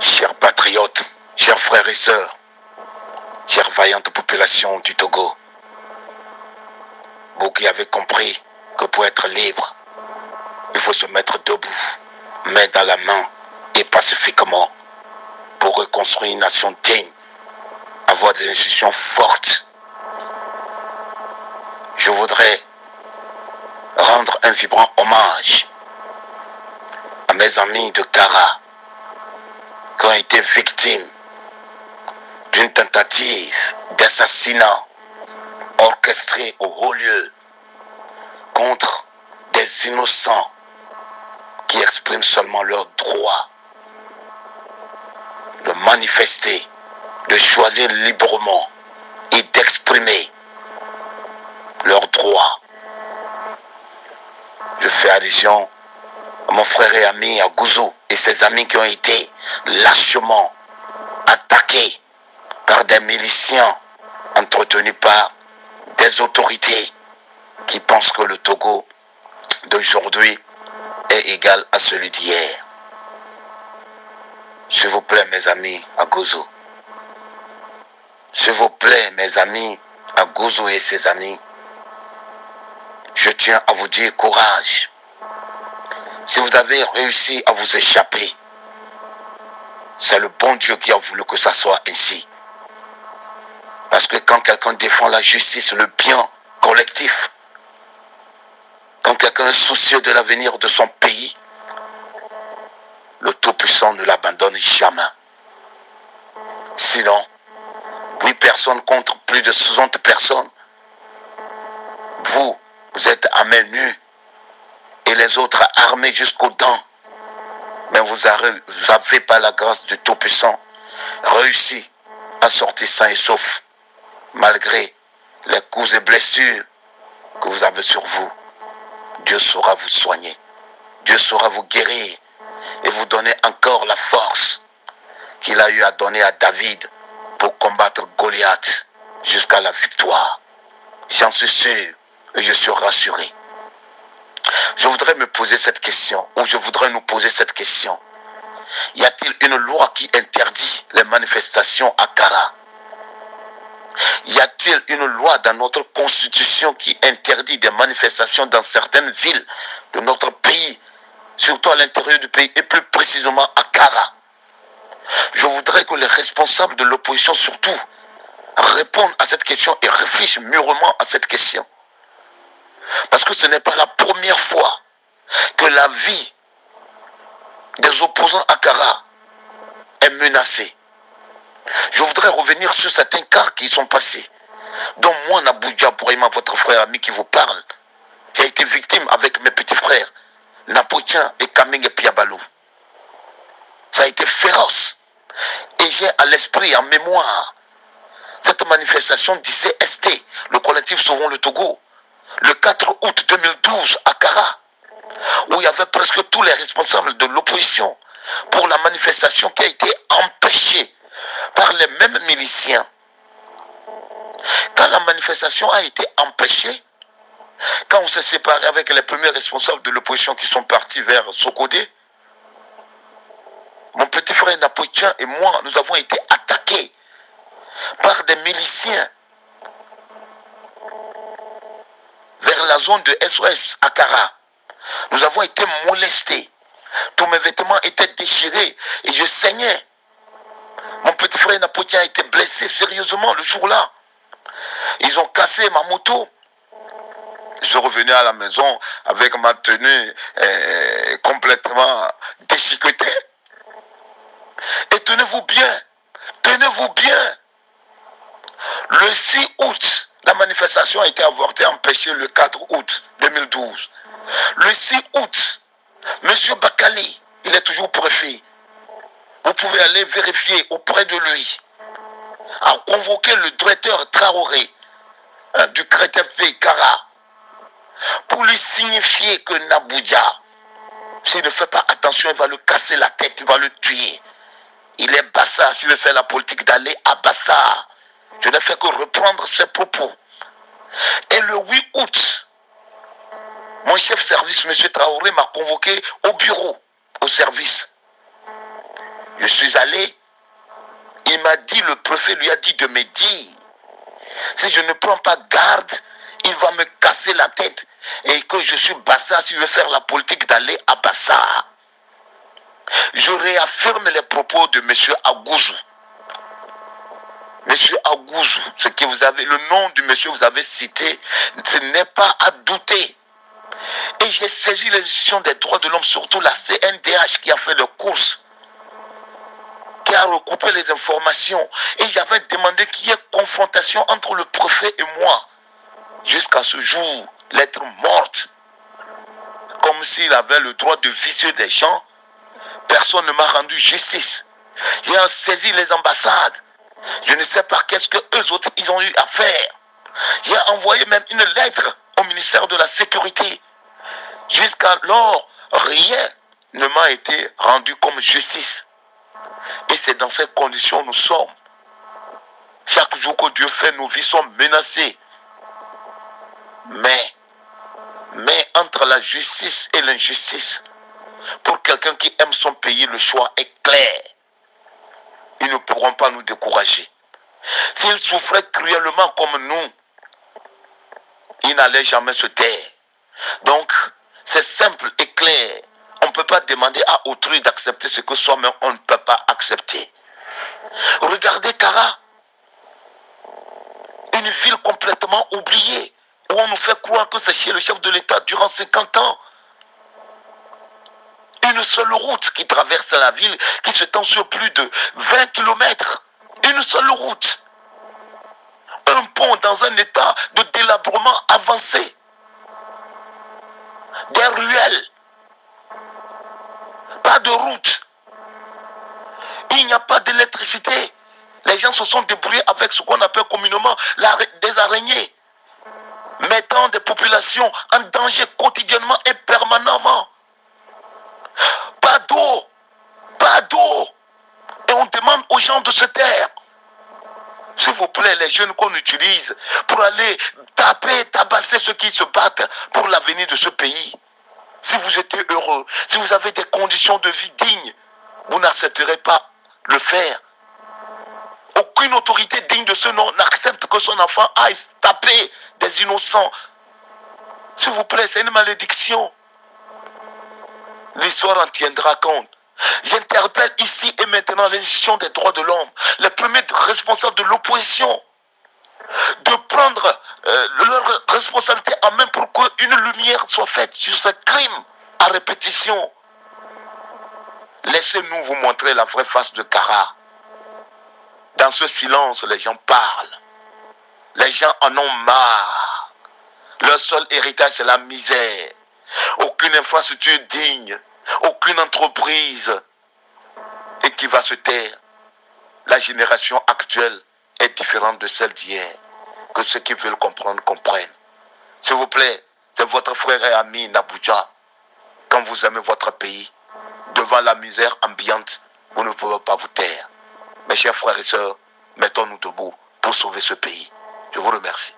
Chers patriotes, chers frères et sœurs, chère vaillante population du Togo, vous qui avez compris que pour être libre, il faut se mettre debout, main dans la main et pacifiquement pour reconstruire une nation digne, avoir des institutions fortes. Je voudrais rendre un vibrant hommage à mes amis de Kara qui ont été victimes d'une tentative d'assassinat orchestrée au haut lieu contre des innocents qui expriment seulement leur droit de manifester, de choisir librement et d'exprimer leurs droits. Je fais allusion à mon frère et ami Agouzou et ses amis qui ont été lâchement attaqués par des miliciens entretenus par des autorités qui pensent que le Togo d'aujourd'hui est égal à celui d'hier. S'il vous plaît, mes amis Agouzou. S'il vous plaît, mes amis Agouzou et ses amis, je tiens à vous dire courage. Si vous avez réussi à vous échapper, c'est le bon Dieu qui a voulu que ça soit ainsi. Parce que quand quelqu'un défend la justice, le bien collectif, quand quelqu'un est soucieux de l'avenir de son pays, le Tout-Puissant ne l'abandonne jamais. Sinon, 8 personnes contre plus de 60 personnes, vous êtes à main nue et les autres armés jusqu'aux dents. Mais vous n'avez pas la grâce du Tout-Puissant réussi à sortir sain et sauf, malgré les coups et blessures que vous avez sur vous. Dieu saura vous soigner. Dieu saura vous guérir et vous donner encore la force qu'il a eu à donner à David pour combattre Goliath jusqu'à la victoire. J'en suis sûr et je suis rassuré. Je voudrais me poser cette question, ou je voudrais nous poser cette question. Y a-t-il une loi qui interdit les manifestations à Kara? Y a-t-il une loi dans notre constitution qui interdit des manifestations dans certaines villes de notre pays, surtout à l'intérieur du pays et plus précisément à Kara? Je voudrais que les responsables de l'opposition surtout répondent à cette question et réfléchissent mûrement à cette question. Parce que ce n'est pas la première fois que la vie des opposants à Kara est menacée. Je voudrais revenir sur certains cas qui sont passés. Dont moi, Naboudia Bourima, votre frère ami qui vous parle, j'ai été victime avec mes petits frères, Napotian et Kaming et Piabalou. Ça a été féroce. Et j'ai à l'esprit, en mémoire, cette manifestation du CST, le collectif Sauvons le Togo, le 4 août 2012 à Kara, où il y avait presque tous les responsables de l'opposition pour la manifestation qui a été empêchée par les mêmes miliciens. Quand la manifestation a été empêchée, quand on s'est séparé avec les premiers responsables de l'opposition qui sont partis vers Sokodé, mon petit frère Napotian et moi, nous avons été attaqués par des miliciens vers la zone de SOS à Kara. Nous avons été molestés. Tous mes vêtements étaient déchirés et je saignais. Mon petit frère Napotian a été blessé sérieusement le jour-là. Ils ont cassé ma moto. Je suis revenu à la maison avec ma tenue complètement déchiquetée. Et tenez-vous bien, le 6 août, la manifestation a été avortée, empêchée le 4 août 2012. Le 6 août, M. Bakali, il est toujours préfet. Vous pouvez aller vérifier auprès de lui. A convoqué le directeur Traoré du Créteil Kara pour lui signifier que Naboudia, s'il ne fait pas attention, il va le casser la tête, il va le tuer. Il est Bassa, s'il veut faire la politique d'aller à Bassa. Je n'ai fait que reprendre ses propos. Et le 8 août, mon chef service, M. Traoré, m'a convoqué au bureau, au service. Je suis allé. Il m'a dit, le préfet lui a dit de me dire, si je ne prends pas garde, il va me casser la tête. Et que je suis Bassa, si je veux faire la politique d'aller à Bassa. Je réaffirme les propos de M. Agouzou. Monsieur Agouzou, ce que vous avez, le nom du monsieur que vous avez cité, ce n'est pas à douter. Et j'ai saisi les institutions des droits de l'homme, surtout la CNDH qui a fait le course, qui a recoupé les informations. Et j'avais demandé qu'il y ait confrontation entre le préfet et moi. Jusqu'à ce jour, lettre morte. Comme s'il avait le droit de vicier des gens. Personne ne m'a rendu justice. J'ai saisi les ambassades. Je ne sais pas qu'est-ce que eux autres ils ont eu à faire. J'ai envoyé même une lettre au ministère de la Sécurité. Jusqu'alors, rien ne m'a été rendu comme justice. Et c'est dans ces conditions que nous sommes. Chaque jour que Dieu fait, nos vies sont menacées. Mais entre la justice et l'injustice, pour quelqu'un qui aime son pays, le choix est clair. Ils ne pourront pas nous décourager. S'ils souffraient cruellement comme nous, ils n'allaient jamais se taire. Donc, c'est simple et clair. On ne peut pas demander à autrui d'accepter ce que soi-même on ne peut pas accepter. Regardez Kara, une ville complètement oubliée, où on nous fait croire que c'est chez le chef de l'État durant 50 ans. Une seule route qui traverse la ville, qui s'étend sur plus de 20 km. Une seule route. Un pont dans un état de délabrement avancé. Des ruelles. Pas de route. Il n'y a pas d'électricité. Les gens se sont débrouillés avec ce qu'on appelle communément des araignées, mettant des populations en danger quotidiennement et permanemment. Pas d'eau, pas d'eau. Et on demande aux gens de se taire. S'il vous plaît, les jeunes qu'on utilise pour aller taper, tabasser ceux qui se battent pour l'avenir de ce pays. Si vous êtes heureux, si vous avez des conditions de vie dignes, vous n'accepterez pas le faire. Aucune autorité digne de ce nom n'accepte que son enfant aille taper des innocents. S'il vous plaît, c'est une malédiction. L'histoire en tiendra compte. J'interpelle ici et maintenant les institutions des droits de l'homme, les premiers responsables de l'opposition, de prendre leur responsabilité en main pour qu'une lumière soit faite sur ce crime à répétition. Laissez-nous vous montrer la vraie face de Kara. Dans ce silence, les gens parlent. Les gens en ont marre. Leur seul héritage, c'est la misère. Aucune infrastructure digne, aucune entreprise. Et qui va se taire. La génération actuelle est différente de celle d'hier. Que ceux qui veulent comprendre, comprennent. S'il vous plaît, c'est votre frère et ami Nabouja. Quand vous aimez votre pays, devant la misère ambiante, vous ne pouvez pas vous taire. Mes chers frères et sœurs, mettons-nous debout pour sauver ce pays. Je vous remercie.